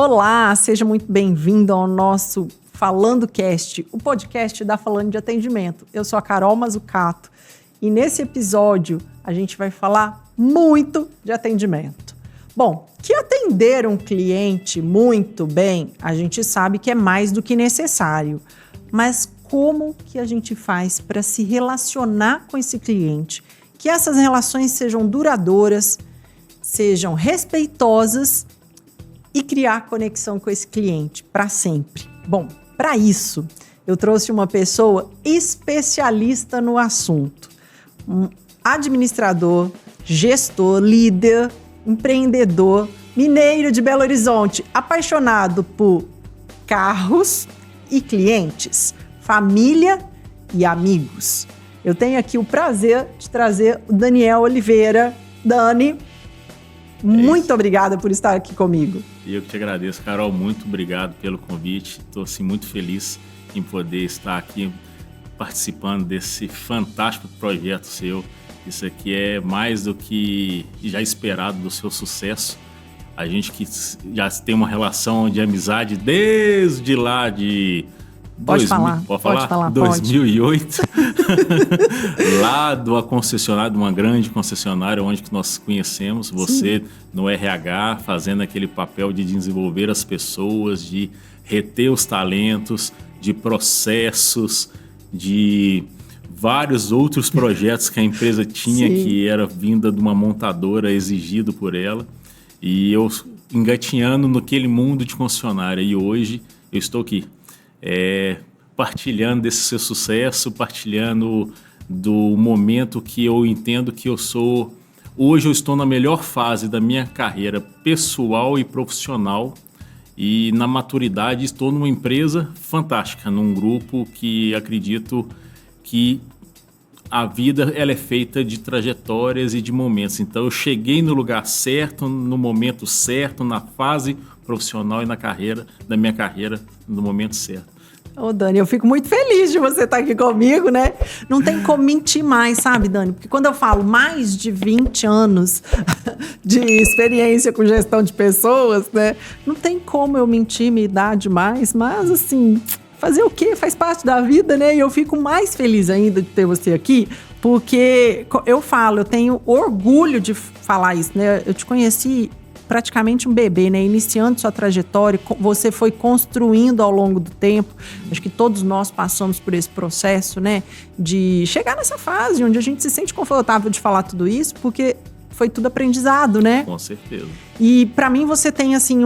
Olá, seja muito bem-vindo ao nosso Falando Cast, o podcast da Falando de Atendimento. Eu sou a Carol Mazzucato e nesse episódio a gente vai falar muito de atendimento. Bom, que atender um cliente muito bem, a gente sabe que é mais do que necessário, mas como que a gente faz para se relacionar com esse cliente? Que essas relações sejam duradouras, sejam respeitosas e criar conexão com esse cliente para sempre. Bom, para isso, eu trouxe uma pessoa especialista no assunto. Um administrador, gestor, líder, empreendedor, mineiro de Belo Horizonte, apaixonado por carros e clientes, família e amigos. Eu tenho aqui o prazer de trazer o Daniel Oliveira. Dani, muito obrigada por estar aqui comigo. Eu que te agradeço, Carol, muito obrigado pelo convite. Estou assim, muito feliz em poder estar aqui participando desse fantástico projeto seu. Isso aqui é mais do que já esperado do seu sucesso. A gente que já tem uma relação de amizade desde lá de... Pode falar. 2008, lá de uma concessionária, de uma grande concessionária onde que nós conhecemos, você Sim. no RH, fazendo aquele papel de desenvolver as pessoas, de reter os talentos, de processos, de vários outros projetos que a empresa tinha, Sim. que era vinda de uma montadora, exigido por ela, e eu engatinhando naquele mundo de concessionária, e hoje eu estou aqui. Partilhando desse seu sucesso, partilhando do momento que eu entendo que eu sou... Hoje eu estou na melhor fase da minha carreira pessoal e profissional e na maturidade estou numa empresa fantástica, num grupo que acredito que a vida ela é feita de trajetórias e de momentos. Então eu cheguei no lugar certo, no momento certo, na fase profissional e na carreira, da minha carreira, no momento certo. Ô, Dani, eu fico muito feliz de você estar aqui comigo, né? Não tem como mentir mais, sabe, Dani? Porque quando eu falo mais de 20 anos de experiência com gestão de pessoas, né? Não tem como eu mentir minha idade mais, mas assim... Fazer o quê? Faz parte da vida, né? E eu fico mais feliz ainda de ter você aqui, porque eu tenho orgulho de falar isso, né? Eu te conheci praticamente um bebê, né? Iniciando sua trajetória, você foi construindo ao longo do tempo. Acho que todos nós passamos por esse processo, né? De chegar nessa fase onde a gente se sente confortável de falar tudo isso, porque foi tudo aprendizado, né? Com certeza. E para mim você tem, assim,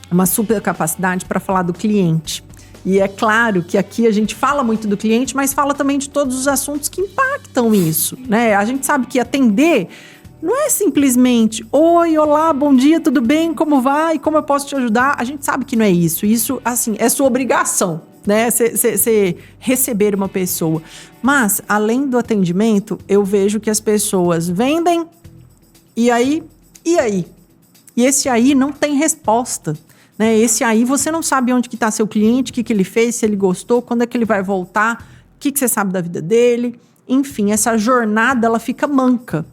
uma super capacidade para falar do cliente. E é claro que aqui a gente fala muito do cliente, mas fala também de todos os assuntos que impactam isso, né? A gente sabe que atender não é simplesmente oi, olá, bom dia, tudo bem, como vai, como eu posso te ajudar? A gente sabe que não é isso. Isso, assim, é sua obrigação, né? Você receber uma pessoa. Mas, além do atendimento, eu vejo que as pessoas vendem e aí? E esse aí não tem resposta. Né? Esse aí você não sabe onde que está seu cliente, o que ele fez, se ele gostou, quando é que ele vai voltar, o que você sabe da vida dele. Enfim, essa jornada ela fica manca.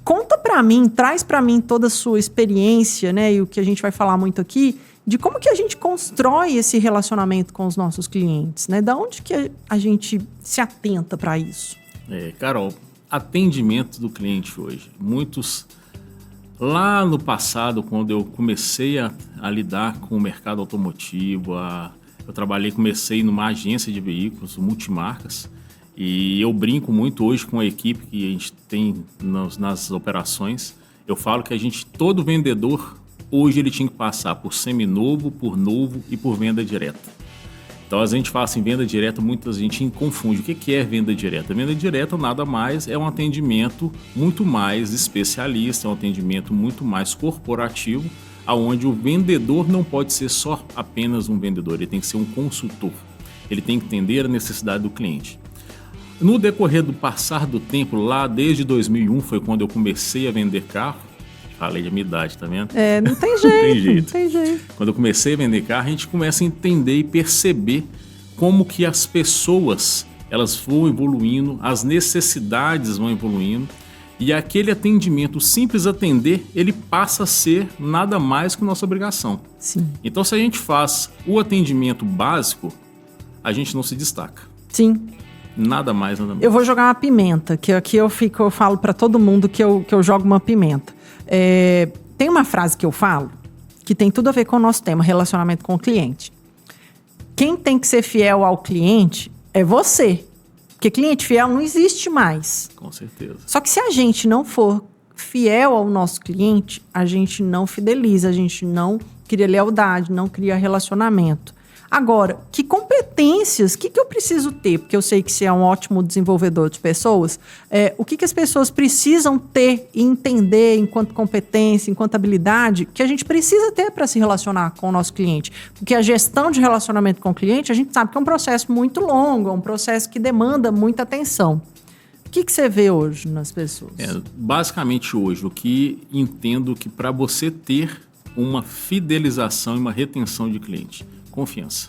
Conta para mim, traz para mim toda a sua experiência, né? E o que a gente vai falar muito aqui, de como que a gente constrói esse relacionamento com os nossos clientes, né? Da onde que a gente se atenta para isso? Carol, atendimento do cliente hoje. Muitos... Lá no passado, quando eu comecei a lidar com o mercado automotivo, comecei numa agência de veículos, multimarcas, e eu brinco muito hoje com a equipe que a gente tem nas operações. Eu falo que todo vendedor, hoje ele tinha que passar por seminovo, por novo e por venda direta. Então, a gente fala assim, venda direta, muita gente confunde. O que é venda direta? Venda direta nada mais é um atendimento muito mais especialista, é um atendimento muito mais corporativo, onde o vendedor não pode ser só apenas um vendedor, ele tem que ser um consultor. Ele tem que entender a necessidade do cliente. No decorrer do passar do tempo, lá desde 2001, foi quando eu comecei a vender carro. Falei de minha idade, tá vendo? Não tem jeito, não tem jeito. Quando eu comecei a vender carro, a gente começa a entender e perceber como que as pessoas, elas vão evoluindo, as necessidades vão evoluindo. E aquele atendimento, o simples atender, ele passa a ser nada mais que nossa obrigação. Sim. Então, se a gente faz o atendimento básico, a gente não se destaca. Sim. Nada mais, nada menos. Eu vou jogar uma pimenta, que aqui eu falo para todo mundo que eu jogo uma pimenta. Tem uma frase que eu falo que tem tudo a ver com o nosso tema, relacionamento com o cliente. Quem tem que ser fiel ao cliente é você. Porque cliente fiel não existe mais. Com certeza. Só que se a gente não for fiel ao nosso cliente, a gente não fideliza, a gente não cria lealdade, não cria relacionamento. Agora, que competências, o que eu preciso ter? Porque eu sei que você é um ótimo desenvolvedor de pessoas. O que as pessoas precisam ter e entender enquanto competência, enquanto habilidade, que a gente precisa ter para se relacionar com o nosso cliente? Porque a gestão de relacionamento com o cliente, a gente sabe que é um processo muito longo, é um processo que demanda muita atenção. O que você vê hoje nas pessoas? Basicamente hoje, o que entendo que para você ter uma fidelização e uma retenção de cliente, confiança.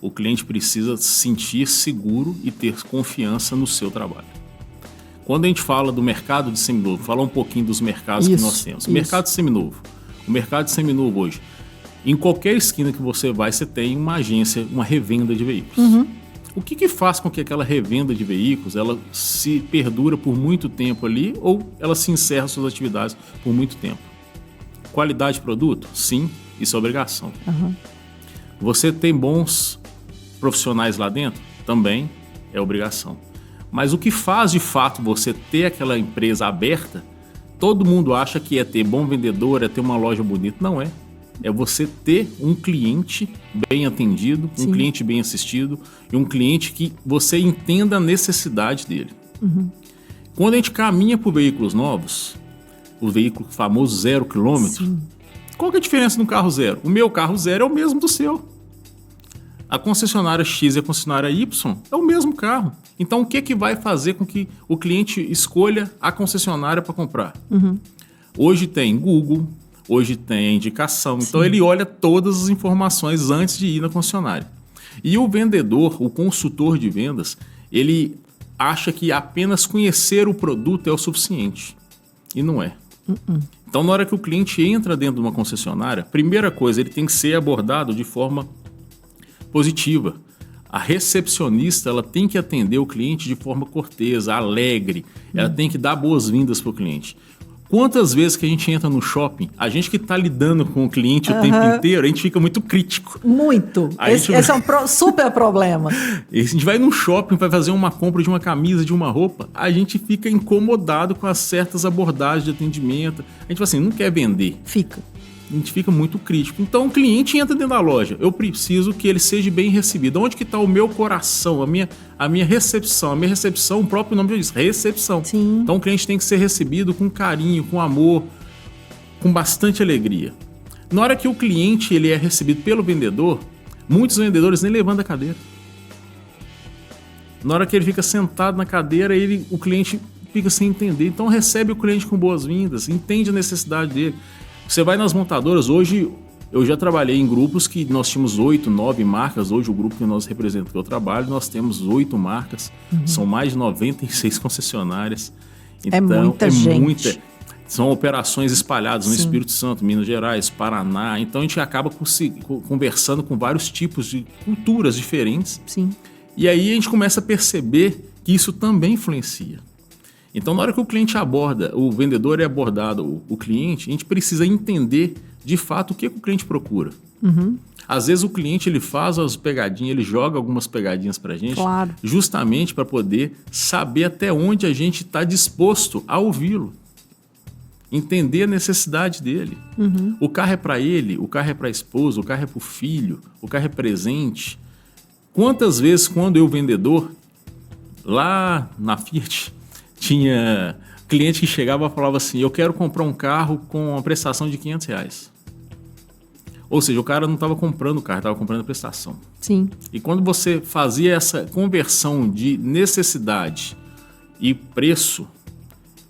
O cliente precisa se sentir seguro e ter confiança no seu trabalho. Quando a gente fala do mercado de seminovo, falar um pouquinho dos mercados que nós temos. O mercado de seminovo. O mercado de seminovo hoje, em qualquer esquina que você vai, você tem uma agência, uma revenda de veículos. Uhum. O que faz com que aquela revenda de veículos ela se perdura por muito tempo ali ou ela se encerra suas atividades por muito tempo? Qualidade de produto? Sim, isso é obrigação. Uhum. Você tem bons profissionais lá dentro? Também é obrigação. Mas o que faz de fato você ter aquela empresa aberta, todo mundo acha que é ter bom vendedor, é ter uma loja bonita. Não é. É você ter um cliente bem atendido, um cliente bem assistido e um cliente que você entenda a necessidade dele. Uhum. Quando a gente caminha por veículos novos, o veículo famoso 0 km, qual que é a diferença de um carro zero? O meu carro zero é o mesmo do seu. A concessionária X e a concessionária Y é o mesmo carro. Então, o que vai fazer com que o cliente escolha a concessionária para comprar? Uhum. Hoje tem Google, hoje tem indicação. Então, ele olha todas as informações antes de ir na concessionária. E o vendedor, o consultor de vendas, ele acha que apenas conhecer o produto é o suficiente. E não é. Então, na hora que o cliente entra dentro de uma concessionária, primeira coisa, ele tem que ser abordado de forma positiva. A recepcionista ela tem que atender o cliente de forma cortês, alegre. Ela tem que dar boas-vindas para o cliente. Quantas vezes que a gente entra no shopping, a gente que está lidando com o cliente o tempo inteiro, a gente fica muito crítico. Muito. Esse é um super problema. A gente vai num shopping, vai fazer uma compra de uma camisa, de uma roupa, a gente fica incomodado com as certas abordagens de atendimento. A gente fala assim, não quer vender. Fica. A gente fica muito crítico. Então o cliente entra dentro da loja. Eu preciso que ele seja bem recebido. Onde que está o meu coração, a minha recepção? A minha recepção, o próprio nome já diz, recepção. Sim. Então o cliente tem que ser recebido com carinho, com amor, com bastante alegria. Na hora que o cliente ele é recebido pelo vendedor, muitos vendedores nem levantam a cadeira. Na hora que ele fica sentado na cadeira, o cliente fica sem entender. Então recebe o cliente com boas-vindas, entende a necessidade dele. Você vai nas montadoras, hoje eu já trabalhei em grupos que nós tínhamos 8, 9 marcas, hoje o grupo que nós representamos que eu trabalho, nós temos 8 marcas, são mais de 96 concessionárias. Então, é muita gente. São operações espalhadas no Espírito Santo, Minas Gerais, Paraná, então a gente acaba conversando com vários tipos de culturas diferentes. Sim. E aí a gente começa a perceber que isso também influencia. Então, na hora que o cliente aborda, o vendedor é abordado, o cliente, a gente precisa entender, de fato, o que o cliente procura. Uhum. Às vezes, o cliente ele faz as pegadinhas, ele joga algumas pegadinhas para a gente, claro, justamente para poder saber até onde a gente está disposto a ouvi-lo. Entender a necessidade dele. Uhum. O carro é para ele, o carro é para a esposa, o carro é para o filho, o carro é presente. Quantas vezes, quando eu, vendedor, lá na Fiat, tinha cliente que chegava e falava assim, eu quero comprar um carro com uma prestação de R$500. Ou seja, o cara não estava comprando o carro, estava comprando a prestação. Sim. E quando você fazia essa conversão de necessidade e preço,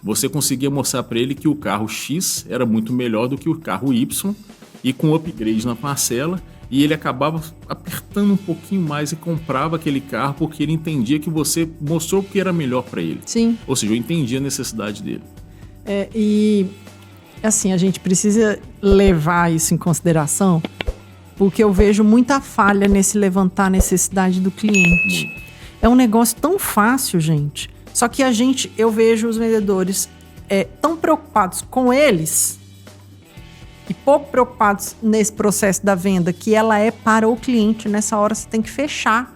você conseguia mostrar para ele que o carro X era muito melhor do que o carro Y e com upgrade na parcela e ele acabava apertando um pouquinho mais e comprava aquele carro porque ele entendia que você mostrou o que era melhor para ele. Sim. Ou seja, eu entendia a necessidade dele. E assim, a gente precisa levar isso em consideração, porque eu vejo muita falha nesse levantar a necessidade do cliente. Muito. É um negócio tão fácil, gente. Só que eu vejo os vendedores tão preocupados com eles e pouco preocupados nesse processo da venda, que ela é para o cliente. Nessa hora você tem que fechar.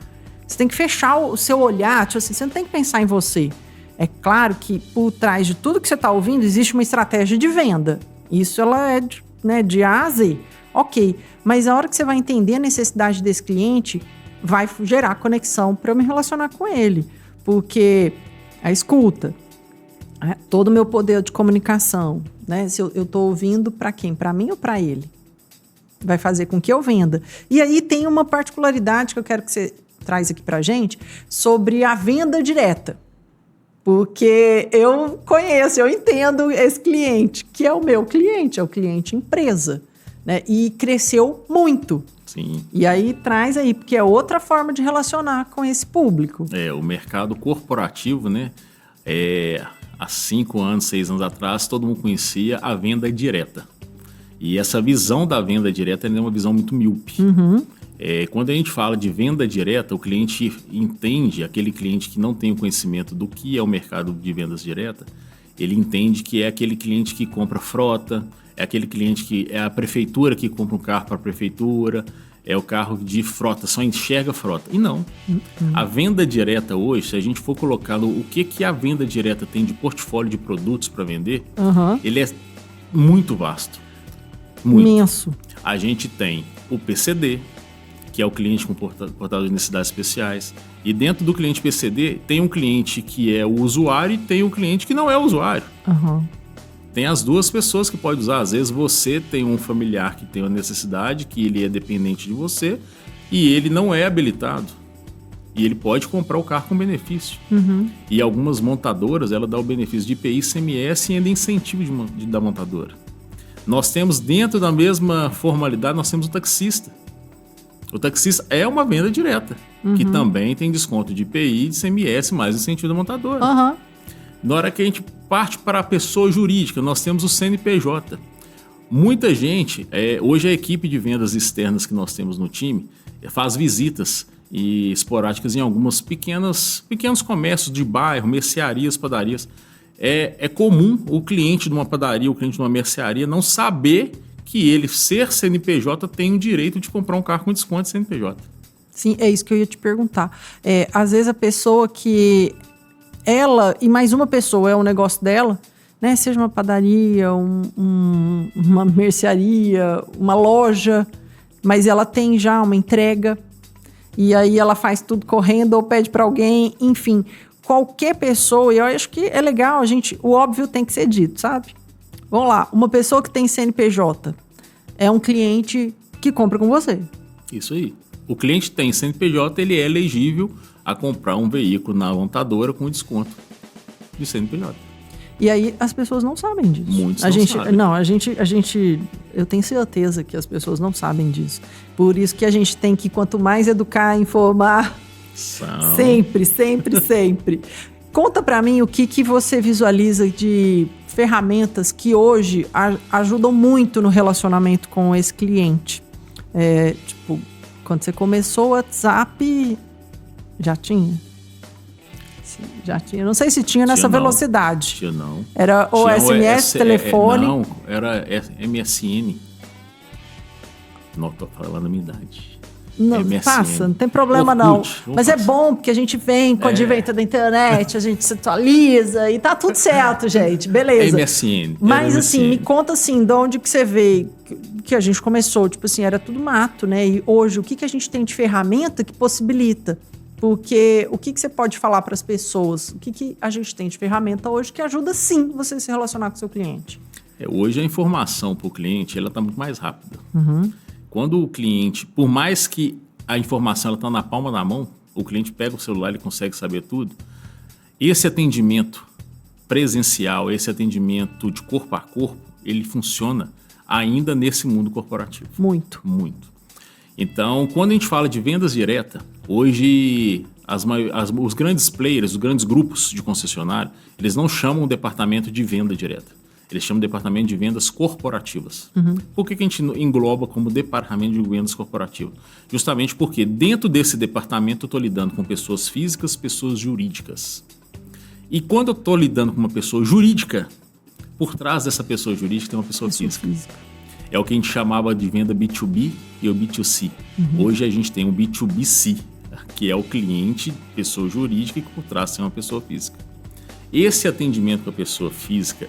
Você tem que fechar o seu olhar. Tipo assim, você não tem que pensar em você. É claro que por trás de tudo que você está ouvindo existe uma estratégia de venda. Isso ela é de A a Z. Ok. Mas a hora que você vai entender a necessidade desse cliente, vai gerar conexão para eu me relacionar com ele. Porque a escuta, todo o meu poder de comunicação, né? Se eu estou ouvindo para quem? Para mim ou para ele? Vai fazer com que eu venda. E aí tem uma particularidade que eu quero que você traz aqui para a gente sobre a venda direta. Porque eu conheço, eu entendo esse cliente, que é o meu cliente, é o cliente empresa, né? E cresceu muito. Sim. E aí traz aí, porque é outra forma de relacionar com esse público. O mercado corporativo, né? Há 5 anos, 6 anos atrás, todo mundo conhecia a venda direta. E essa visão da venda direta é uma visão muito míope. Uhum. Quando a gente fala de venda direta, o cliente entende, aquele cliente que não tem o conhecimento do que é o mercado de vendas direta, ele entende que é aquele cliente que compra frota, é aquele cliente que é a prefeitura que compra um carro para a prefeitura, é o carro de frota, só enxerga frota. E não. A venda direta hoje, se a gente for colocar o que a venda direta tem de portfólio de produtos para vender, ele é muito vasto. Muito. Imenso. A gente tem o PCD, que é o cliente com portador de necessidades especiais. E dentro do cliente PCD, tem um cliente que é o usuário e tem um cliente que não é o usuário. Tem as duas pessoas que podem usar. Às vezes você tem um familiar que tem uma necessidade, que ele é dependente de você, e ele não é habilitado. E ele pode comprar o carro com benefício. E algumas montadoras, ela dá o benefício de IPI, ICMS e ainda incentivo da montadora. Nós temos, dentro da mesma formalidade, nós temos o taxista. O taxista é uma venda direta, que também tem desconto de IPI, de ICMS, mais incentivo da montadora. Na hora que a gente parte para a pessoa jurídica, nós temos o CNPJ. Muita gente, hoje a equipe de vendas externas que nós temos no time, faz visitas esporádicas em algumas pequenos comércios de bairro, mercearias, padarias. É comum o cliente de uma padaria, o cliente de uma mercearia não saber que ele, ser CNPJ, tem o direito de comprar um carro com desconto de CNPJ. Sim, é isso que eu ia te perguntar. Às vezes a pessoa que ela e mais uma pessoa é um negócio dela, né? Seja uma padaria, uma mercearia, uma loja, mas ela tem já uma entrega e aí ela faz tudo correndo ou pede para alguém, enfim, qualquer pessoa. E eu acho que é legal, o óbvio tem que ser dito, sabe? Vamos lá, uma pessoa que tem CNPJ é um cliente que compra com você. Isso aí. O cliente tem CNPJ, ele é elegível a comprar um veículo na montadora com desconto de CNPJ. E aí as pessoas não sabem disso. Muitos não sabem. Não, a gente, eu tenho certeza que as pessoas não sabem disso. Por isso que a gente tem que, quanto mais educar, informar, sempre. Conta pra mim o que você visualiza de ferramentas que hoje ajudam muito no relacionamento com esse cliente. Tipo, quando você começou o WhatsApp, já tinha? Sim, já tinha. Não sei se tinha nessa velocidade. Tinha não. Era ou SMS, telefone? Não, era MSN. Não, tô falando a minha idade. Não, MSN. passa, não tem problema não. Mas é bom, porque a gente vem com o advento da internet, a gente se atualiza e tá tudo certo, gente. Beleza. MSN. Mas assim, me conta assim, de onde que você veio, que a gente começou, tipo assim, era tudo mato, né? E hoje, o que a gente tem de ferramenta que possibilita? Porque o que você pode falar para as pessoas? O que a gente tem de ferramenta hoje que ajuda, sim, você a se relacionar com o seu cliente? Hoje a informação para o cliente, ela tá muito mais rápida. Quando o cliente, por mais que a informação está na palma da mão, o cliente pega o celular, ele consegue saber tudo. Esse atendimento presencial, esse atendimento de corpo a corpo, ele funciona ainda nesse mundo corporativo. Muito. Então, quando a gente fala de vendas diretas, hoje os grandes players, os grandes grupos de concessionário, eles não chamam o departamento de venda direta. Eles chamam de departamento de vendas corporativas. Por que a gente engloba como departamento de vendas corporativas? Justamente porque dentro desse departamento eu estou lidando com pessoas físicas, pessoas jurídicas. E quando eu estou lidando com uma pessoa jurídica, por trás dessa pessoa jurídica tem uma pessoa física. É o que a gente chamava de venda B2B e o B2C. Hoje a gente tem um B2BC, que é o cliente, pessoa jurídica, e que por trás tem uma pessoa física. Esse atendimento com a pessoa física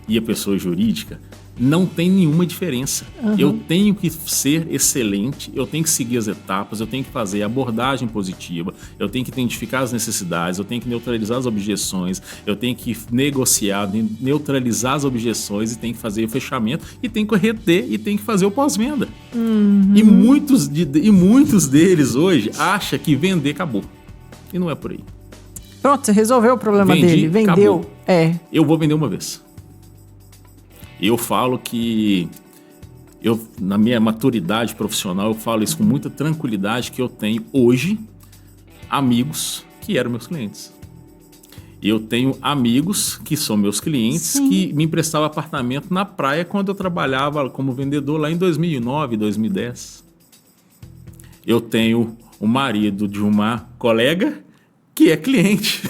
e a pessoa jurídica não tem nenhuma diferença. Eu tenho que ser excelente, eu tenho que seguir as etapas, eu tenho que fazer a abordagem positiva, eu tenho que identificar as necessidades, eu tenho que neutralizar as objeções, eu tenho que negociar, neutralizar as objeções e tenho que fazer o fechamento e tenho que reter e tenho que fazer o pós-venda. E muitos deles hoje acham que vender acabou. E não é por aí. Pronto, você resolveu o problema dele. Vendeu. Acabou. Eu vou vender uma vez. Eu falo que, na minha maturidade profissional, eu falo isso com muita tranquilidade, que eu tenho hoje amigos que eram meus clientes. Eu tenho amigos que são meus clientes que me emprestavam apartamento na praia quando eu trabalhava como vendedor lá em 2009, 2010. Eu tenho o marido de uma colega que é cliente.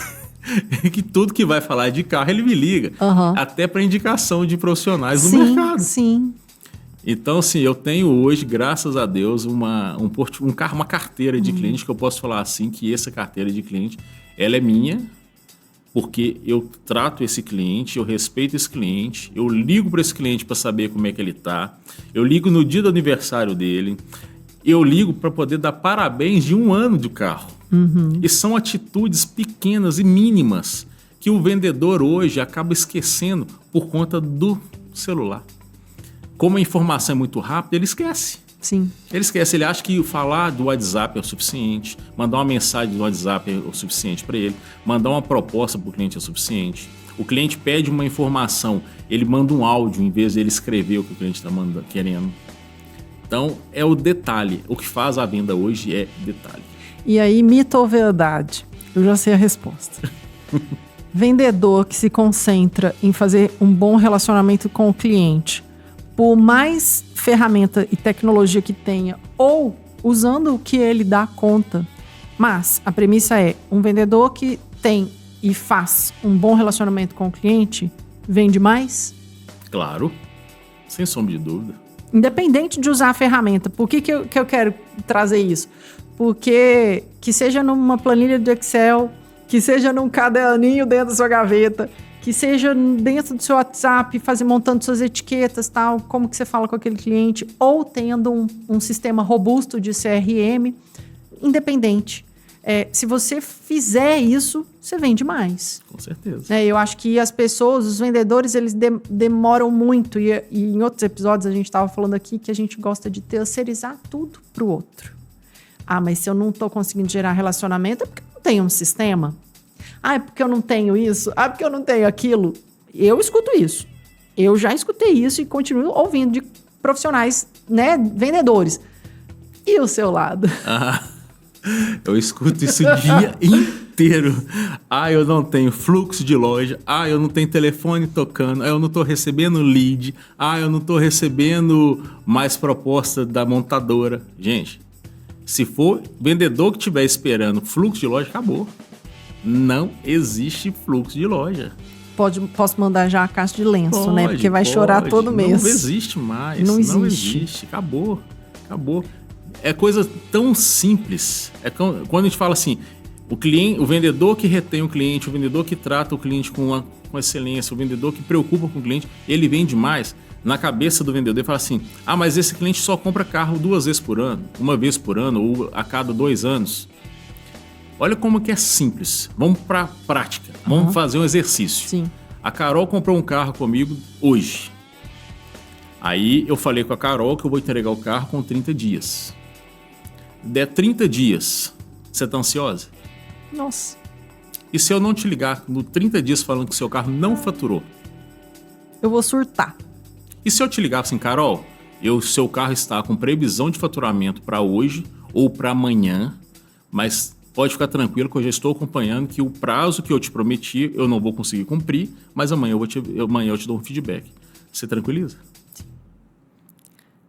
Que tudo que vai falar de carro ele me liga, até para indicação de profissionais do mercado. Sim. Então, assim, eu tenho hoje, graças a Deus, uma carteira de cliente que eu posso falar assim, que essa carteira de cliente, ela é minha, porque eu trato esse cliente, eu respeito esse cliente, eu ligo para esse cliente para saber como é que ele está, eu ligo no dia do aniversário dele, eu ligo para poder dar parabéns de 1 ano de carro. E são atitudes pequenas e mínimas que o vendedor hoje acaba esquecendo por conta do celular. Como a informação é muito rápida, ele esquece. Sim. Ele esquece, ele acha que falar do WhatsApp é o suficiente, mandar uma mensagem do WhatsApp é o suficiente para ele, mandar uma proposta para o cliente é o suficiente. O cliente pede uma informação, ele manda um áudio em vez de ele escrever o que o cliente está querendo. Então, é o detalhe. O que faz a venda hoje é detalhe. E aí, mito ou verdade? Eu já sei a resposta. Vendedor que se concentra em fazer um bom relacionamento com o cliente, por mais ferramenta e tecnologia que tenha, ou usando o que ele dá conta. Mas a premissa é, um vendedor que tem e faz um bom relacionamento com o cliente, vende mais? Claro, sem sombra de dúvida. Independente de usar a ferramenta. Por que eu quero trazer isso? Porque que seja numa planilha de Excel, que seja num caderninho dentro da sua gaveta, que seja dentro do seu WhatsApp, montando suas etiquetas, tal, como que você fala com aquele cliente, ou tendo um sistema robusto de CRM, independente. Se você fizer isso, você vende mais. Com certeza. Eu acho que as pessoas, os vendedores, eles demoram muito. E em outros episódios a gente estava falando aqui que a gente gosta de terceirizar tudo para o outro. Ah, mas se eu não estou conseguindo gerar relacionamento, é porque eu não tenho um sistema. Ah, é porque eu não tenho isso. Ah, é porque eu não tenho aquilo. Eu escuto isso. Eu já escutei isso e continuo ouvindo de profissionais, né, vendedores. E o seu lado? Eu escuto isso o dia inteiro. Ah, eu não tenho fluxo de loja. Ah, eu não tenho telefone tocando. Ah, eu não estou recebendo lead. Ah, eu não estou recebendo mais proposta da montadora. Gente, se for vendedor que estiver esperando fluxo de loja, acabou. Não existe fluxo de loja. Posso mandar já a caixa de lenço, né? Porque vai chorar todo mês. Não existe mais. Não existe. Acabou. É coisa tão simples. Quando a gente fala assim, o vendedor que retém o cliente, o vendedor que trata o cliente com excelência, o vendedor que preocupa com o cliente, ele vende mais. Na cabeça do vendedor, ele fala assim, mas esse cliente só compra carro 2 vezes por ano, 1 vez por ano ou a cada 2 anos. Olha como que é simples. Vamos para a prática. Vamos fazer um exercício. Sim. A Carol comprou um carro comigo hoje. Aí eu falei com a Carol que eu vou entregar o carro com 30 dias. Der 30 dias, você tá ansiosa? Nossa. E se eu não te ligar no 30 dias falando que o seu carro não faturou? Eu vou surtar. E se eu te ligar assim, Carol, Seu carro está com previsão de faturamento para hoje ou para amanhã, mas pode ficar tranquilo que eu já estou acompanhando que o prazo que eu te prometi eu não vou conseguir cumprir, mas amanhã eu te dou um feedback. Você tranquiliza?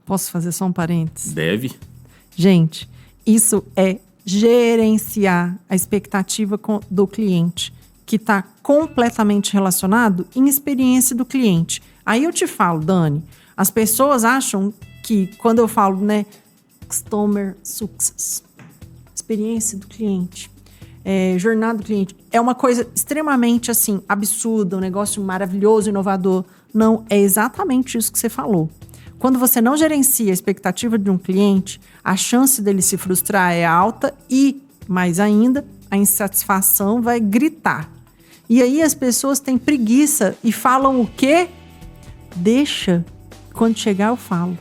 Posso fazer só um parênteses? Deve. Gente, isso é gerenciar a expectativa do cliente, que está completamente relacionado em experiência do cliente. Aí eu te falo, Dani, as pessoas acham que quando eu falo, né, Customer Success, experiência do cliente, jornada do cliente, é uma coisa extremamente assim, absurda, um negócio maravilhoso, inovador. Não, é exatamente isso que você falou. Quando você não gerencia a expectativa de um cliente, a chance dele se frustrar é alta e, mais ainda, a insatisfação vai gritar. E aí as pessoas têm preguiça e falam o quê? Deixa, quando chegar eu falo.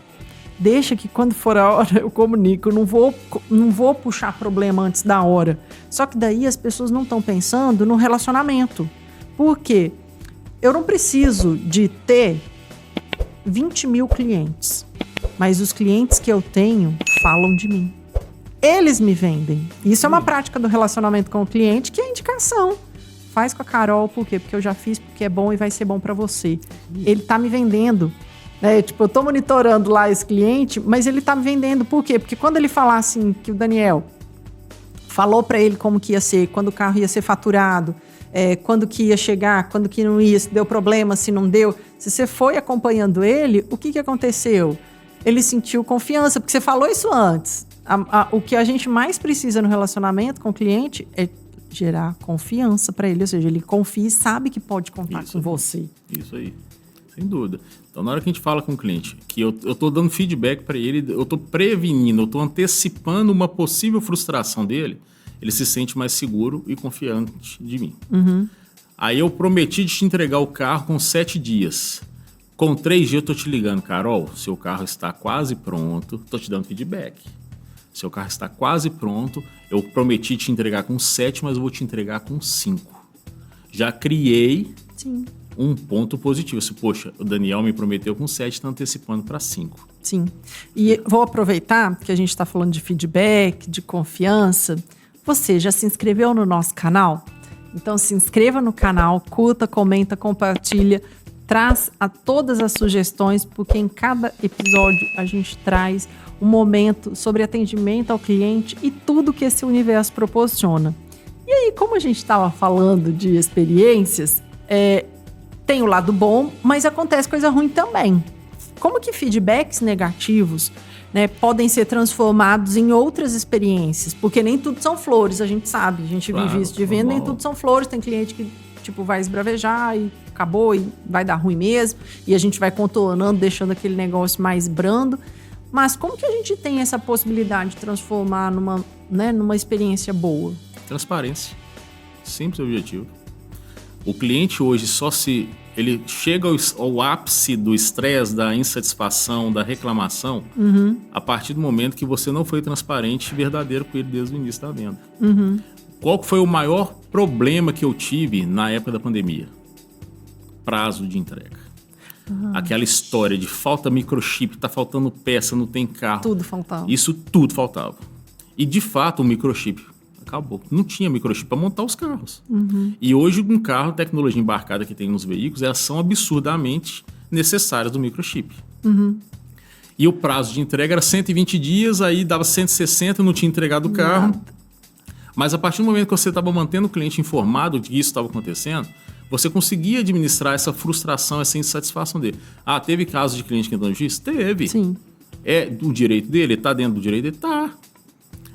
Deixa que quando for a hora eu comunico. Eu não vou puxar problema antes da hora. Só que daí as pessoas não estão pensando no relacionamento. Por quê? Eu não preciso de ter 20 mil clientes, mas os clientes que eu tenho falam de mim. Eles me vendem. Isso é uma prática do relacionamento com o cliente, que é indicação. Faz com a Carol, por quê? Porque eu já fiz, porque é bom e vai ser bom para você. Ele tá me vendendo. Tipo, eu tô monitorando lá esse cliente, mas ele tá me vendendo. Por quê? Porque quando ele falar assim, que o Daniel falou para ele como que ia ser, quando o carro ia ser faturado, quando que ia chegar, quando que não ia, se deu problema, se não deu. Se você foi acompanhando ele, o que aconteceu? Ele sentiu confiança, porque você falou isso antes. O que a gente mais precisa no relacionamento com o cliente é gerar confiança para ele, ou seja, ele confia e sabe que pode contar com você. Isso aí, sem dúvida. Então, na hora que a gente fala com o cliente, que eu estou dando feedback para ele, eu estou prevenindo, eu estou antecipando uma possível frustração dele, ele se sente mais seguro e confiante de mim. Uhum. Aí eu prometi de te entregar o carro com 7 dias. Com 3 dias eu estou te ligando, Carol, seu carro está quase pronto, estou te dando feedback. Seu carro está quase pronto, eu prometi te entregar com 7, mas eu vou te entregar com 5. Já criei um ponto positivo. Assim, poxa, o Daniel me prometeu com 7, está antecipando para 5. Sim. E vou aproveitar que a gente está falando de feedback, de confiança. Você já se inscreveu no nosso canal? Então se inscreva no canal, curta, comenta, compartilha, traz todas as sugestões, porque em cada episódio a gente traz um momento sobre atendimento ao cliente e tudo que esse universo proporciona. E aí, como a gente estava falando de experiências, tem o lado bom, mas acontece coisa ruim também. Como que feedbacks negativos, né, podem ser transformados em outras experiências? Porque nem tudo são flores, a gente sabe. A gente vive isso de venda, nem tudo são flores. Tem cliente que vai esbravejar e acabou e vai dar ruim mesmo. E a gente vai contornando, deixando aquele negócio mais brando. Mas como que a gente tem essa possibilidade de transformar numa experiência boa? Transparência. Simples e objetivo. O cliente hoje ele chega ao ápice do estresse, da insatisfação, da reclamação, a partir do momento que você não foi transparente e verdadeiro com ele desde o início da venda. Qual foi o maior problema que eu tive na época da pandemia? Prazo de entrega. Aquela história de falta microchip, tá faltando peça, não tem carro. Tudo faltava. Isso tudo faltava. E de fato o microchip acabou. Não tinha microchip para montar os carros. E hoje um carro, a tecnologia embarcada que tem nos veículos, elas são absurdamente necessárias do microchip. E o prazo de entrega era 120 dias, aí dava 160, não tinha entregado o carro. Mas a partir do momento que você estava mantendo o cliente informado de que isso estava acontecendo, você conseguia administrar essa frustração, essa insatisfação dele. Teve casos de cliente que entrou no juiz? Teve. Sim. É do direito dele? Está dentro do direito dele? Tá.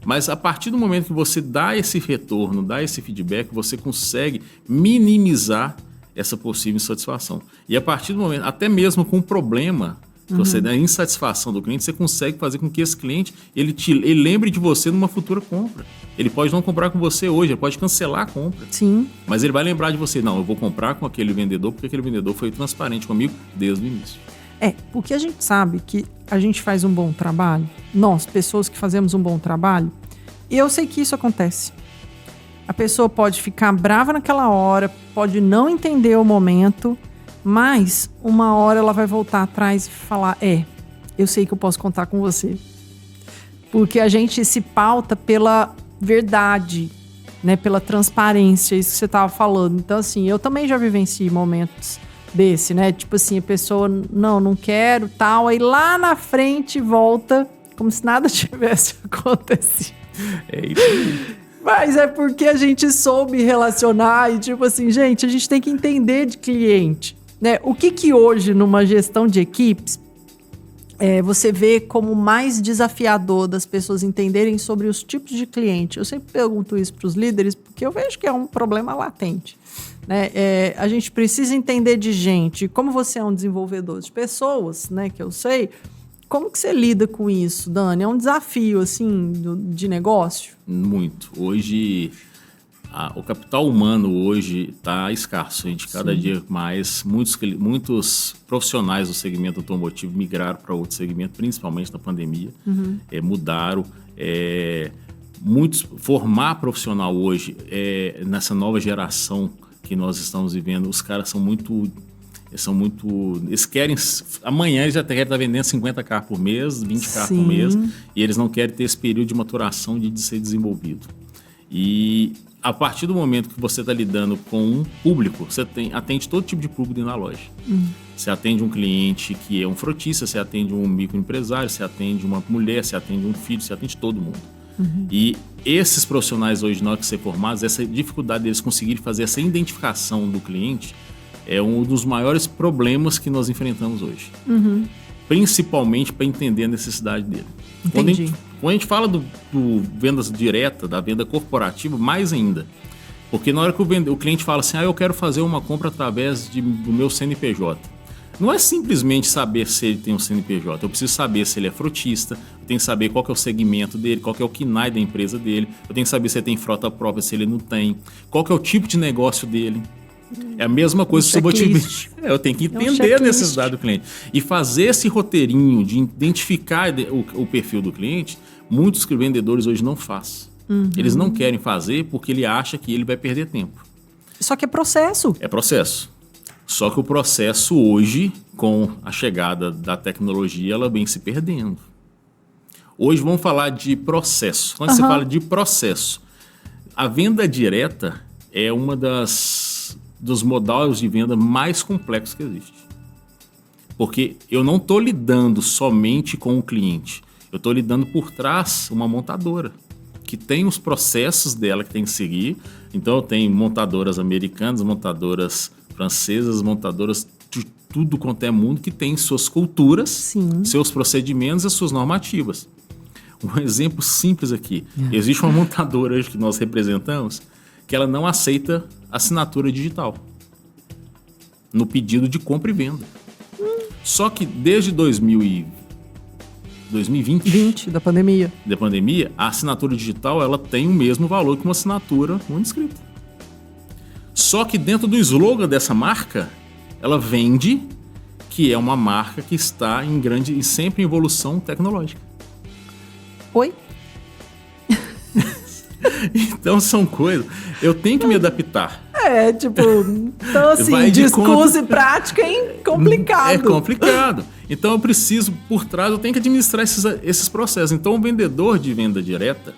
Mas a partir do momento que você dá esse retorno, dá esse feedback, você consegue minimizar essa possível insatisfação. E a partir do momento, até mesmo com um problema, você dá insatisfação do cliente, você consegue fazer com que esse cliente ele lembre de você numa futura compra. Ele pode não comprar com você hoje, ele pode cancelar a compra. Sim. Mas ele vai lembrar de você. Não, eu vou comprar com aquele vendedor porque aquele vendedor foi transparente comigo desde o início. Porque a gente sabe que a gente faz um bom trabalho. Nós, pessoas que fazemos um bom trabalho, e eu sei que isso acontece. A pessoa pode ficar brava naquela hora, pode não entender o momento, mas uma hora ela vai voltar atrás e falar, eu sei que eu posso contar com você. Porque a gente se pauta pela verdade, né? Pela transparência, isso que você estava falando. Então, assim, eu também já vivenciei momentos desse, né? Tipo assim, a pessoa, não quero, tal. Aí lá na frente volta como se nada tivesse acontecido. É isso aí. Mas é porque a gente soube relacionar e, tipo assim, gente, a gente tem que entender de cliente, né? O que hoje, numa gestão de equipes, você vê como mais desafiador das pessoas entenderem sobre os tipos de cliente? Eu sempre pergunto isso para os líderes, porque eu vejo que é um problema latente, né? A gente precisa entender de gente. Como você é um desenvolvedor de pessoas, né, que eu sei, como que você lida com isso, Dani? É um desafio, assim, de negócio? Muito. Hoje, o capital humano hoje está escasso. A gente, cada dia mais, muitos profissionais do segmento automotivo migraram para outro segmento, principalmente na pandemia. Mudaram. Formar profissional hoje, nessa nova geração que nós estamos vivendo, os caras são muito... Eles querem... Amanhã eles já querem estar vendendo 50 carros por mês, 20 carros por mês, e eles não querem ter esse período de maturação de ser desenvolvido. E a partir do momento que você está lidando com um público, você atende todo tipo de público dentro da loja. Você atende um cliente que é um frotista, você atende um microempresário, você atende uma mulher, você atende um filho, você atende todo mundo. E esses profissionais hoje, na hora que ser formados, essa dificuldade deles conseguirem fazer essa identificação do cliente é um dos maiores problemas que nós enfrentamos hoje. Principalmente para entender a necessidade dele. Quando a gente fala do vendas direta, da venda corporativa, mais ainda. Porque na hora que o cliente fala assim, eu quero fazer uma compra através do meu CNPJ. Não é simplesmente saber se ele tem um CNPJ. Eu preciso saber se ele é frotista, eu tenho que saber qual que é o segmento dele, qual que é o KNAI da empresa dele, eu tenho que saber se ele tem frota própria, se ele não tem, qual que é o tipo de negócio dele. É a mesma coisa que eu tenho que entender a necessidade do cliente. E fazer esse roteirinho de identificar o perfil do cliente, muitos vendedores hoje não fazem. Eles não querem fazer porque ele acha que ele vai perder tempo. Só que é processo. É processo. Só que o processo hoje, com a chegada da tecnologia, ela vem se perdendo. Hoje vamos falar de processo. Quando você fala de processo, a venda direta é uma dos modais de venda mais complexos que existe. Porque eu não estou lidando somente com o cliente. Eu estou lidando por trás uma montadora que tem os processos dela que tem que seguir. Então eu tenho montadoras americanas, montadoras francesas, montadoras de tudo quanto é mundo que tem suas culturas, seus procedimentos e suas normativas. Um exemplo simples aqui. Existe uma montadora hoje que nós representamos que ela não aceita assinatura digital no pedido de compra e venda. Só que desde 2020 da pandemia, a assinatura digital ela tem o mesmo valor que uma assinatura manuscrita. Só que dentro do slogan dessa marca, ela vende que é uma marca que está e sempre em evolução tecnológica. Oi? Então são coisas... Eu tenho que me adaptar. Então assim, discurso e prática é complicado. É complicado. Então eu preciso, por trás, eu tenho que administrar esses processos. Então o vendedor de venda direta,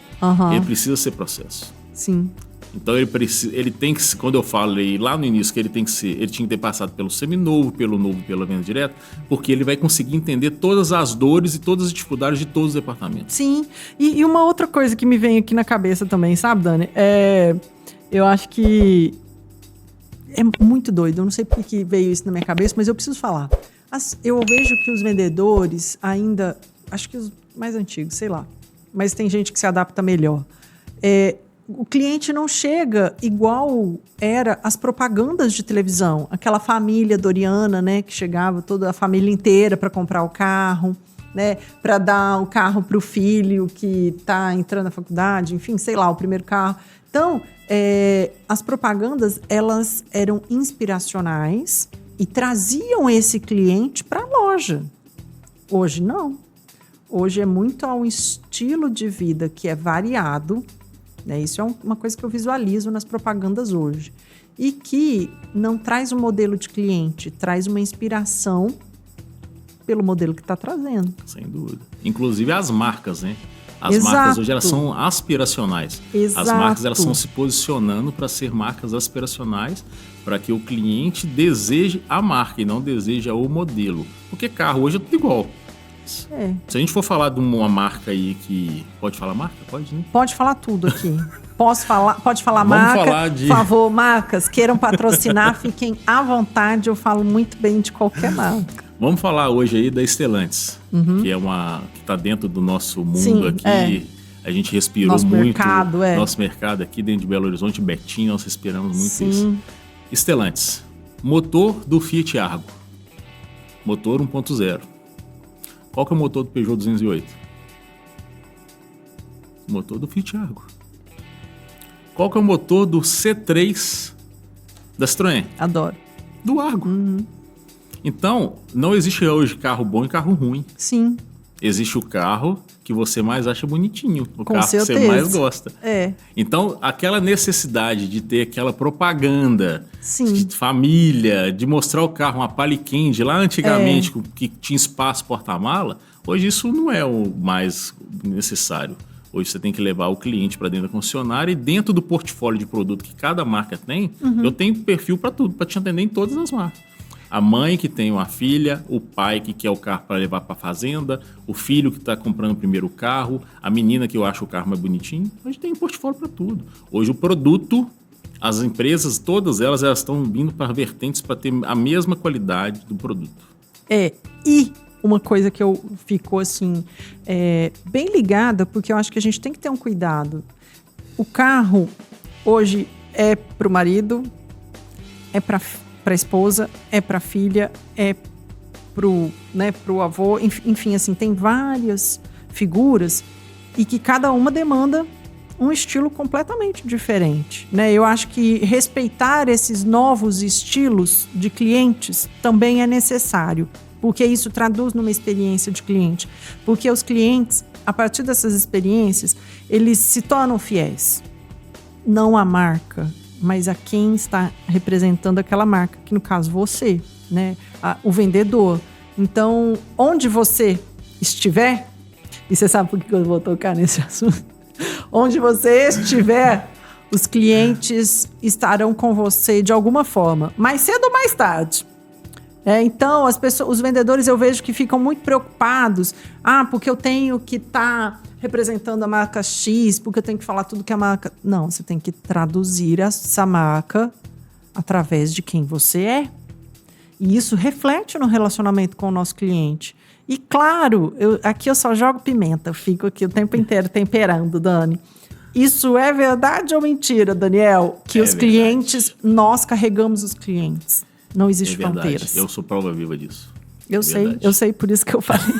ele precisa ser processo. Sim. Então ele tem que, quando eu falei lá no início que ele tinha que ter passado pelo seminovo, pela venda direta, porque ele vai conseguir entender todas as dores e todas as dificuldades de todos os departamentos. Sim, e uma outra coisa que me vem aqui na cabeça também, sabe, Dani? Eu acho que é muito doido, eu não sei por que veio isso na minha cabeça, mas eu preciso falar. Eu vejo que os vendedores ainda, acho que os mais antigos, sei lá, mas tem gente que se adapta melhor. O cliente não chega igual era as propagandas de televisão. Aquela família doriana, né, que chegava toda a família inteira para comprar o carro, né, para dar o carro para o filho que está entrando na faculdade, enfim, sei lá, o primeiro carro. Então, as propagandas, elas eram inspiracionais e traziam esse cliente para a loja. Hoje, não. Hoje é muito ao estilo de vida que é variado. Isso é uma coisa que eu visualizo nas propagandas hoje. E que não traz um modelo de cliente, traz uma inspiração pelo modelo que está trazendo. Sem dúvida. Inclusive as marcas, né? As Exato. marcas hoje elas são aspiracionais. Exato. As marcas elas estão se posicionando para ser marcas aspiracionais, para que o cliente deseje a marca e não deseje o modelo. Porque carro hoje é tudo igual. É. Se a gente for falar de uma marca aí que... Pode falar marca? Pode, né? Pode falar tudo aqui. Pode falar Vamos marca. falar de... Por favor, marcas, queiram patrocinar, fiquem à vontade. Eu falo muito bem de qualquer marca. Vamos falar hoje aí da Stellantis, que é que está dentro do nosso mundo. Sim, aqui. é. A gente respirou Nosso muito. mercado, Nosso mercado aqui dentro de Belo Horizonte, Betim, nós respiramos muito Sim. isso. Stellantis, motor do Fiat Argo, motor 1.0. Qual que é o motor do Peugeot 208? O motor do Fiat Argo. Qual que é o motor do C3 da Citroën? Adoro. Do Argo. Então, não existe hoje carro bom e carro ruim. Sim. Existe o carro que você mais acha bonitinho, o Com carro certeza. que você mais gosta. É. Então, aquela necessidade de ter aquela propaganda Sim. de família, de mostrar o carro, uma Paliquinde, lá antigamente, que tinha espaço porta-mala, hoje isso não é o mais necessário. Hoje você tem que levar o cliente para dentro da concessionária e dentro do portfólio de produto que cada marca tem, eu tenho perfil para tudo, para te atender em todas as marcas. A mãe que tem uma filha, o pai que quer o carro para levar para a fazenda, o filho que está comprando o primeiro carro, a menina que eu acho o carro mais bonitinho. Hoje tem um portfólio para tudo. Hoje o produto, as empresas, todas elas estão vindo para vertentes para ter a mesma qualidade do produto. E uma coisa que eu fico assim, bem ligada, porque eu acho que a gente tem que ter um cuidado. O carro hoje é para o marido, é para a esposa, é para a filha, é pro avô, enfim, assim, tem várias figuras e que cada uma demanda um estilo completamente diferente, né? Eu acho que respeitar esses novos estilos de clientes também é necessário, porque isso traduz numa experiência de cliente, porque os clientes, a partir dessas experiências, eles se tornam fiéis, não à marca, mas a quem está representando aquela marca, que no caso você, né? O vendedor. Então, onde você estiver, e você sabe por que eu vou tocar nesse assunto? Onde você estiver, os clientes estarão com você de alguma forma, mais cedo ou mais tarde. Então, os vendedores eu vejo que ficam muito preocupados. Porque eu tenho que estar representando a marca X, porque eu tenho que falar tudo que a marca... Não, você tem que traduzir essa marca através de quem você é. E isso reflete no relacionamento com o nosso cliente. E claro, aqui eu só jogo pimenta, eu fico aqui o tempo inteiro temperando, Dani. Isso é verdade ou mentira, Daniel? Que os clientes, nós carregamos os clientes. Não existe fronteiras. Eu sou prova viva disso. Eu sei, por isso que eu falei.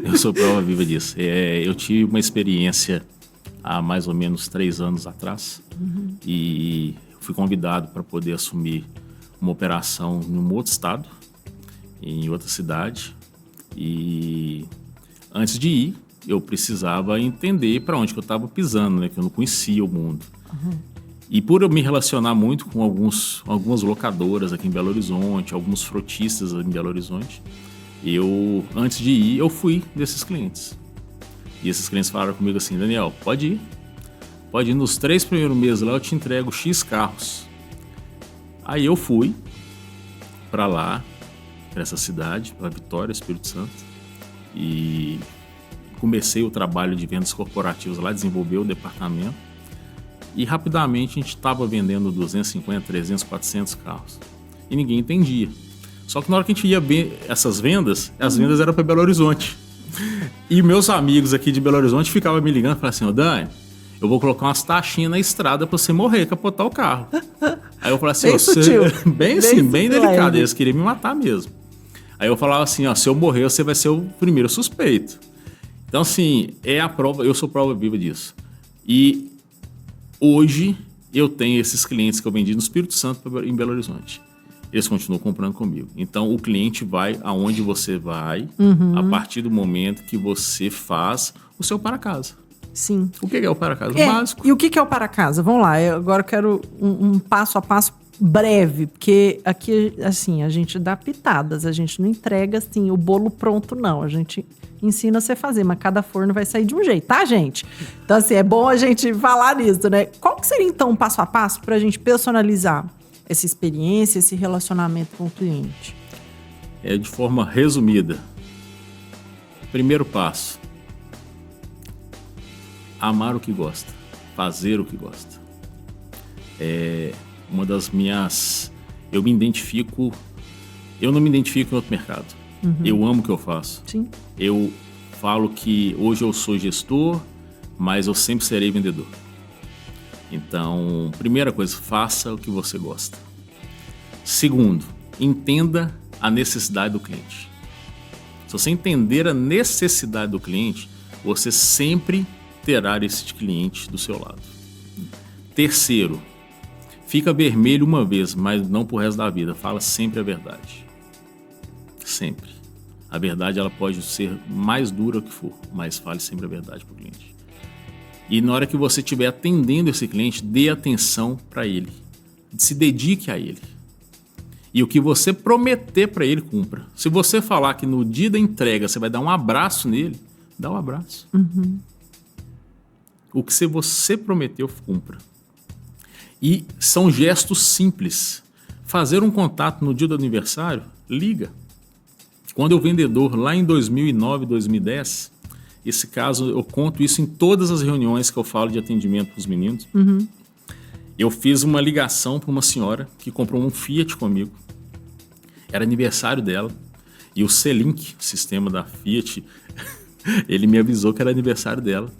Eu sou prova viva disso. Eu tive uma experiência há mais ou menos 3 anos atrás e fui convidado para poder assumir uma operação em um outro estado, em outra cidade. E antes de ir, eu precisava entender para onde que eu estava pisando, né? Que eu não conhecia o mundo. E por eu me relacionar muito com algumas locadoras aqui em Belo Horizonte, alguns frotistas em Belo Horizonte, antes de ir, eu fui desses clientes. E esses clientes falaram comigo assim: Daniel, pode ir. Pode ir nos 3 primeiros meses lá, eu te entrego X carros. Aí eu fui para lá, para essa cidade, para Vitória, Espírito Santo, e comecei o trabalho de vendas corporativas lá, desenvolvi o departamento. E rapidamente a gente estava vendendo 250, 300, 400 carros. E ninguém entendia. Só que na hora que a gente ia ver essas vendas, as vendas eram para Belo Horizonte. E meus amigos aqui de Belo Horizonte ficavam me ligando e falavam assim: Dani, eu vou colocar umas taxinhas na estrada para você morrer, capotar o carro. Aí eu falava assim: bem sutil. bem delicado. Eles queriam me matar mesmo. Aí eu falava assim: se eu morrer, você vai ser o primeiro suspeito. Então, assim, eu sou prova viva disso. E hoje, eu tenho esses clientes que eu vendi no Espírito Santo em Belo Horizonte. Eles continuam comprando comigo. Então, o cliente vai aonde você vai, a partir do momento que você faz o seu para-casa. Sim. O que é o para-casa? O básico. E o que é o para-casa? Vamos lá, eu agora quero um passo a passo breve, porque aqui, assim, a gente dá pitadas, a gente não entrega, assim, o bolo pronto, não. A gente ensina você a fazer, mas cada forno vai sair de um jeito, tá, gente? Então, assim, é bom a gente falar nisso, né? Qual que seria, então, o passo a passo pra gente personalizar essa experiência, esse relacionamento com o cliente? De forma resumida, primeiro passo, amar o que gosta, fazer o que gosta. Uma das minhas... Eu não me identifico em outro mercado. Eu amo o que eu faço. Sim. Eu falo que hoje eu sou gestor, mas eu sempre serei vendedor. Então, primeira coisa, faça o que você gosta. Segundo, entenda a necessidade do cliente. Se você entender a necessidade do cliente, você sempre terá esse cliente do seu lado. Terceiro, fica vermelho uma vez, mas não pro resto da vida. Fala sempre a verdade. Sempre. A verdade, ela pode ser mais dura que for, mas fale sempre a verdade pro cliente. E na hora que você estiver atendendo esse cliente, dê atenção para ele. Se dedique a ele. E o que você prometer para ele, cumpra. Se você falar que no dia da entrega você vai dar um abraço nele, dá um abraço. O que você prometeu, cumpra. E são gestos simples. Fazer um contato no dia do aniversário, liga. Quando eu vendedor, lá em 2009, 2010, esse caso, eu conto isso em todas as reuniões que eu falo de atendimento para os meninos. Eu fiz uma ligação para uma senhora que comprou um Fiat comigo. Era aniversário dela. E o C-Link, o sistema da Fiat, ele me avisou que era aniversário dela.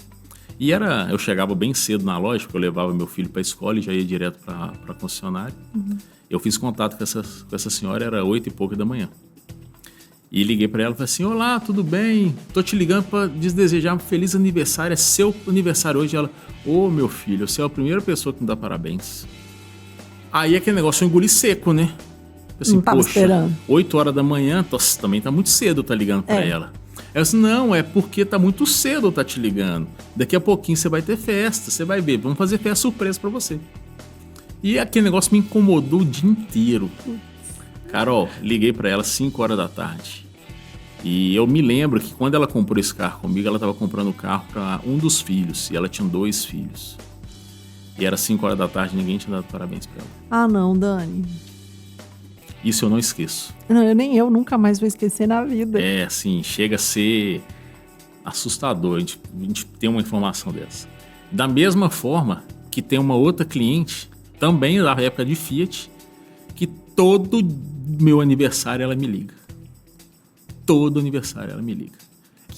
E eu chegava bem cedo na loja, porque eu levava meu filho para a escola e já ia direto para a concessionária. Eu fiz contato com essa senhora, era 8 e pouco da manhã. E liguei para ela e falei assim, olá, tudo bem? Tô te ligando para desejar um feliz aniversário, é seu aniversário hoje. Ela, meu filho, você é a primeira pessoa que me dá parabéns. Aí aquele negócio eu engoli seco, né? Assim, não tava esperando. 8 horas da manhã, também tá muito cedo tá ligando para ela. Ela disse, não, é porque tá muito cedo eu tá te ligando. Daqui a pouquinho você vai ter festa, você vai ver, vamos fazer festa surpresa para você. E aquele negócio me incomodou o dia inteiro. Carol, liguei para ela 5 horas da tarde. E eu me lembro que quando ela comprou esse carro comigo, ela estava comprando o carro para um dos filhos. E ela tinha 2 filhos. E era 5 horas da tarde, ninguém tinha dado parabéns para ela. Ah, não, Dani. Isso eu não esqueço. Não, nem eu nunca mais vou esquecer na vida. Assim, chega a ser assustador a gente ter uma informação dessa. Da mesma forma que tem uma outra cliente, também da época de Fiat, que todo meu aniversário ela me liga. Todo aniversário ela me liga.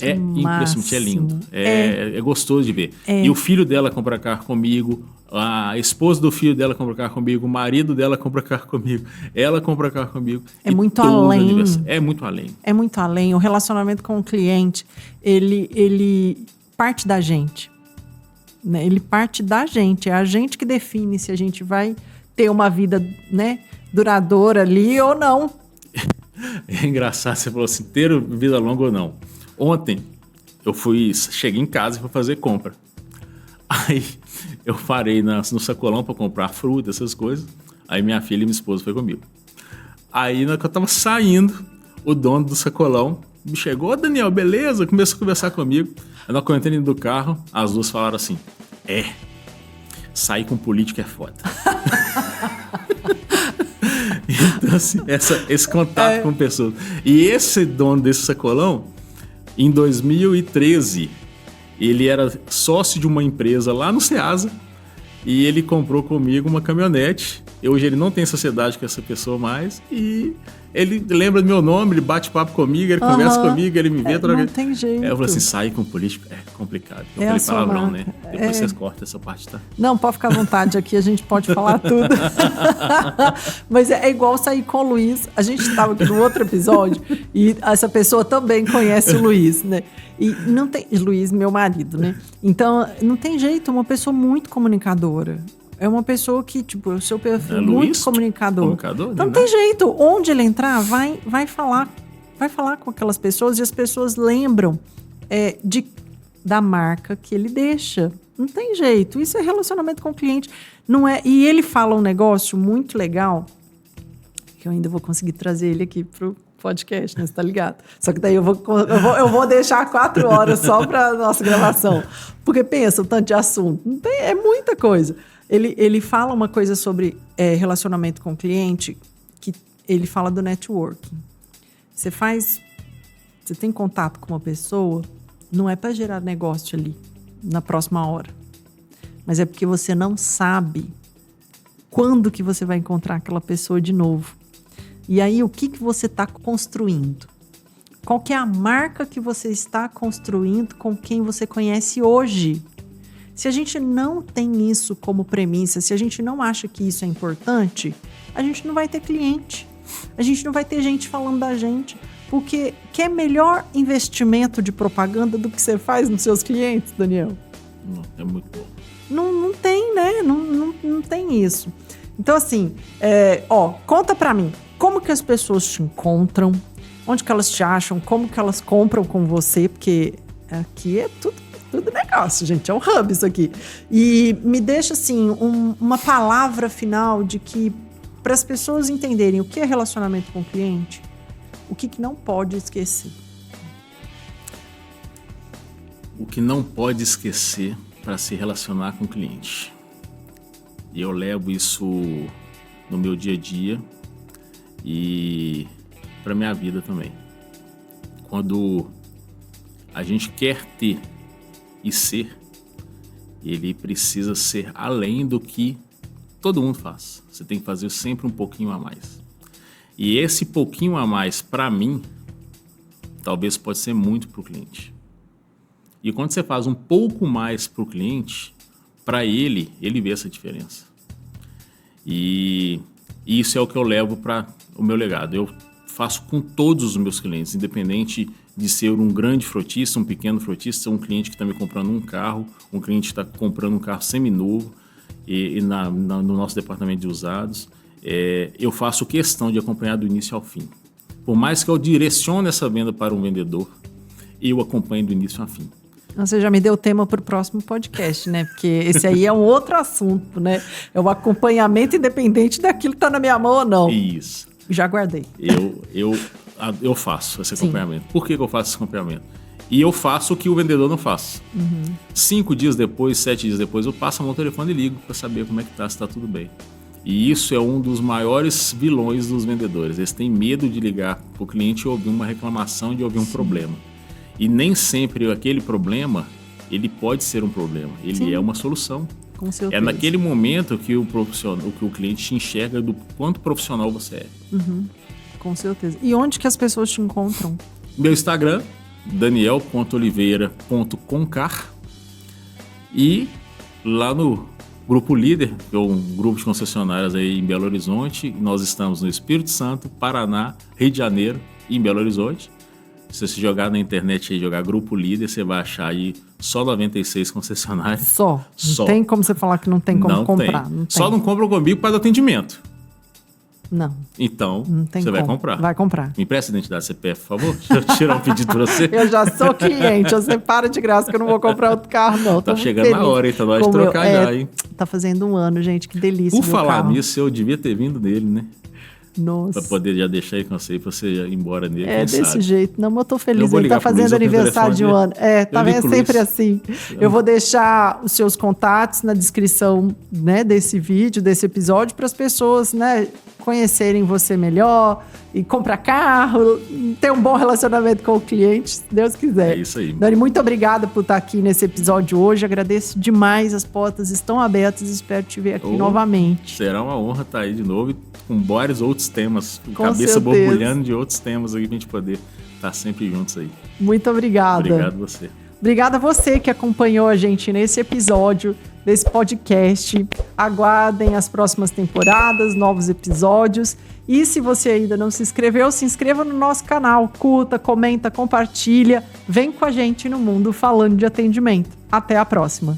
É impressionante, é lindo. É gostoso de ver. E o filho dela compra carro comigo, a esposa do filho dela compra carro comigo, o marido dela compra carro comigo, ela compra carro comigo. É muito além. É muito além. É muito além. O relacionamento com o cliente, ele parte da gente. Né? Ele parte da gente. É a gente que define se a gente vai ter uma vida, né, duradoura ali ou não. É engraçado, você falou assim, ter vida longa ou não. Ontem, cheguei em casa e fui fazer compra. Aí, eu parei no sacolão para comprar fruta, essas coisas. Aí, minha filha e minha esposa foi comigo. Aí, na hora que eu tava saindo, o dono do sacolão me chegou, ô Daniel, beleza? Começou a conversar comigo. Aí, na hora que eu entrei dentro do carro, as duas falaram assim, sair com político é foda. Então, assim, esse contato com pessoas. E esse dono desse sacolão, em 2013, ele era sócio de uma empresa lá no Ceasa e ele comprou comigo uma caminhonete. Hoje ele não tem sociedade com essa pessoa mais e ele lembra do meu nome, ele bate papo comigo, ele conversa comigo, ele me vê. Não tem jeito. Eu falei assim, sair com político é complicado. Eu falei palavrão, né? Depois vocês cortam essa parte, tá? Não, pode ficar à vontade aqui, a gente pode falar tudo. Mas é igual sair com o Luiz. A gente estava aqui no outro episódio e essa pessoa também conhece o Luiz, né? E não tem... Luiz, meu marido, né? Então, não tem jeito, uma pessoa muito comunicadora. É uma pessoa que, tipo, o seu perfil é muito comunicador. Então não tem jeito. Onde ele entrar, vai falar com aquelas pessoas e as pessoas lembram da marca que ele deixa. Não tem jeito. Isso é relacionamento com o cliente. Não é... E ele fala um negócio muito legal, que eu ainda vou conseguir trazer ele aqui pro podcast, né? Você tá ligado? Só que daí eu vou deixar 4 horas só pra nossa gravação. Porque pensa, o tanto de assunto. Não tem, é muita coisa. Ele fala uma coisa sobre relacionamento com o cliente, que ele fala do networking. Você tem contato com uma pessoa, não é para gerar negócio ali, na próxima hora. Mas é porque você não sabe quando que você vai encontrar aquela pessoa de novo. E aí, o que você está construindo? Qual que é a marca que você está construindo com quem você conhece hoje? Se a gente não tem isso como premissa, se a gente não acha que isso é importante, a gente não vai ter cliente. A gente não vai ter gente falando da gente. Porque quer melhor investimento de propaganda do que você faz nos seus clientes, Daniel? Não, é muito bom. Não tem, né? Não tem isso. Então, assim, conta pra mim. Como que as pessoas te encontram? Onde que elas te acham? Como que elas compram com você? Porque aqui é tudo negócio, gente. É um hub isso aqui. E me deixa, assim, uma palavra final de que, para as pessoas entenderem o que é relacionamento com o cliente, o que não pode esquecer? O que não pode esquecer para se relacionar com o cliente. E eu levo isso no meu dia a dia e para minha vida também. Quando a gente quer ter e ser, ele precisa ser além do que todo mundo faz. Você tem que fazer sempre um pouquinho a mais. E esse pouquinho a mais, para mim, talvez pode ser muito para o cliente. E quando você faz um pouco mais para o cliente, para ele vê essa diferença. E isso é o que eu levo para o meu legado. Eu faço com todos os meus clientes, independente de ser um grande frotista, um pequeno frotista, um cliente que está me comprando um carro, um cliente que está comprando um carro seminovo no nosso departamento de usados. Eu faço questão de acompanhar do início ao fim. Por mais que eu direcione essa venda para um vendedor, eu acompanho do início ao fim. Você já me deu o tema para o próximo podcast, né? Porque esse aí é um outro assunto, né? É o acompanhamento independente daquilo que está na minha mão ou não. Isso. Já guardei. Eu faço esse acompanhamento. Sim. Por que eu faço esse acompanhamento? E eu faço o que o vendedor não faz. 5 dias depois, 7 dias depois, eu passo a mão no telefone e ligo para saber como é que está, se está tudo bem. E isso é um dos maiores vilões dos vendedores. Eles têm medo de ligar para o cliente e ouvir uma reclamação, de ouvir um problema. E nem sempre aquele problema, ele pode ser um problema. Ele é uma solução. Com certeza. É naquele momento que o cliente te enxerga do quanto profissional você é. Com certeza. E onde que as pessoas te encontram? Meu Instagram, daniel.oliveira.concar. E lá no Grupo Líder, que é um grupo de concessionárias aí em Belo Horizonte. Nós estamos no Espírito Santo, Paraná, Rio de Janeiro e em Belo Horizonte. Se você jogar na internet e jogar Grupo Líder, você vai achar aí só 96 concessionárias. Só. Não tem como você falar que não tem como comprar. Não tem. Só não compram comigo para o atendimento. Não. Então, você vai comprar. Vai comprar. Me empresta a identidade CPF, por favor. Deixa eu tirar um pedido para você. Eu já sou cliente. Você para de graça que eu não vou comprar outro carro, não. Tá chegando na hora, hein? Tá na hora de trocar já, hein? Tá fazendo 1 ano, gente. Que delícia. Por falar nisso, eu devia ter vindo nele, né? Nossa. Pra poder já deixar aí com você, pra você ir embora nele. Desse jeito. Não, mas eu tô feliz. Ele tá fazendo aniversário de 1 ano. Tá vendo? Sempre assim. Eu vou deixar os seus contatos na descrição, né, desse vídeo, desse episódio, para as pessoas, né, conhecerem você melhor e comprar carro, ter um bom relacionamento com o cliente, se Deus quiser. É isso aí. Dani, muito obrigada por estar aqui nesse episódio hoje. Agradeço demais. As portas estão abertas. Espero te ver aqui novamente. Será uma honra estar aí de novo com vários outros temas, com cabeça certeza. Borbulhando de outros temas aqui pra gente poder estar sempre juntos aí. Muito obrigada. Obrigado a você. Obrigada a você que acompanhou a gente nesse episódio, desse podcast. Aguardem as próximas temporadas, novos episódios. E se você ainda não se inscreveu, se inscreva no nosso canal. Curta, comenta, compartilha. Vem com a gente no Mundo Falando de Atendimento. Até a próxima.